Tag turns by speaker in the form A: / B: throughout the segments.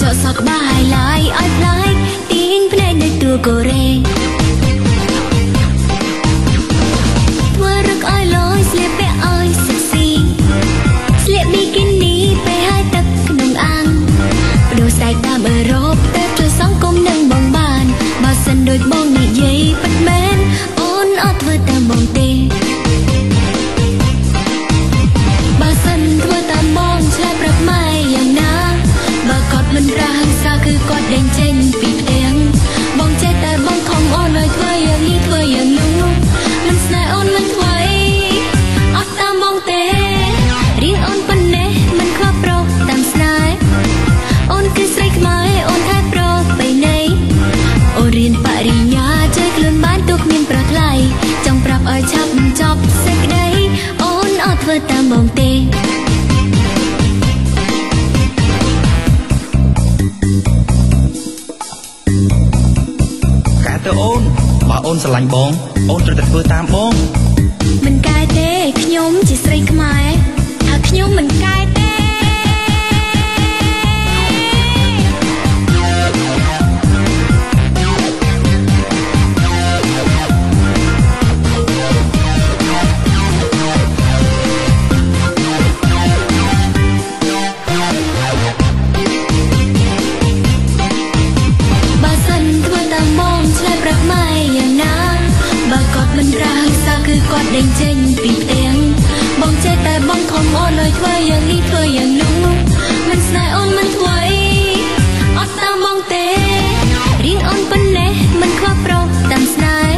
A: ចកសក់ក្បាលឡាយឲ្យផ្លាយទាញភ្នែកដូចតួកូរ៉េធ្វើរឹកឲ្យលយស្លៀកពាក់ឲ្យសិកស៊ីស្លៀកប៊ីគីនីពេលហើយទឹកក្នុងអាំងបដូរស្បែកតាមអឺរ៉ុបទៅជួយសង្គមនឹងបងបានបើសិនដូចបងនិយាយពិតមែនអូនអត់ធ្វើតាមបងទេបើសិនធ្វើតាមបងឆ្លើយប្រាប់ម៉ែយ៉ាងណាបើគាត់មិនរះហិង្សាគឺគាត់ដេញចេញពីផ្ទះបងចេះតែបងខំអូនឲ្យធ្វើយ៉ាងនេះធ្វើយ៉ាងនោះមិនស្នេហ៍អូនមិនធ្វើអត់តាមបងទេរៀងអូនប៉ុណ្ណេះមិនខ្វះប្រុសតាមស្នេហ៍អូនគឺស្រីខ្មែរអូនថែប្របីនៃអូនរៀនបរិញ្ញាជួយខ្លួនបានទោះគ្មានប្រថ្លៃចង់ប្រាប់ឲ្យឆាប់ចប់សេចក្តីអូនអត់ធ្វើតាមបងទេ
B: កែទៅអូនបើអូនស្រឡាញ់បងអូនត្រូវតែធ្វើតាមបង
A: មិនកែទេខ្ញុំជាស្រីខ្មែរថាខ្ញុំមិនកែទេបើសិនធ្វើតាមបងឆ្លើយប្រាប់ម៉ែយ៉ាងណាបើគាត់មិនរះហិង្សាគឺគាត់ដេញចេញពីផ្ទះបងចេះតែបងខំអូនឲ្យធ្វើយ៉ាងនេះធ្វើយ៉ាងនោះមិនស្នេហ៍អូនមិនធ្វើអត់តាមបងទេរៀងអូនប៉ុណ្ណេះមិនខ្វះប្រុសតាមស្នេហ៍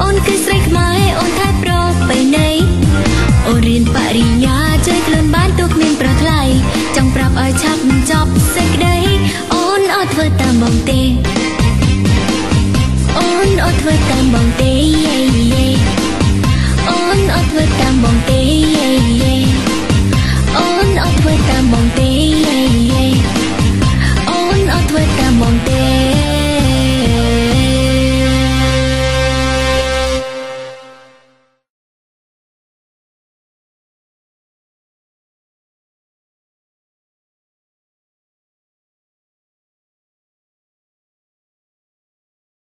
A: អូនគឺស្រីខ្មែរអូនថែប្របីនៃអូនរៀនបរិញ្ញាជួយខ្លួនបានទោះគ្មានប្រថ្លៃចង់ប្រាប់ឲ្យឆាប់ចប់សេចក្តីអូនអត់ធ្វើតាមបងទេអូនអត់ធ្វើតាមបងទេអូនអត់ធ្វើតាមបងទេអូនអត់ធ្វើតាមបងទេ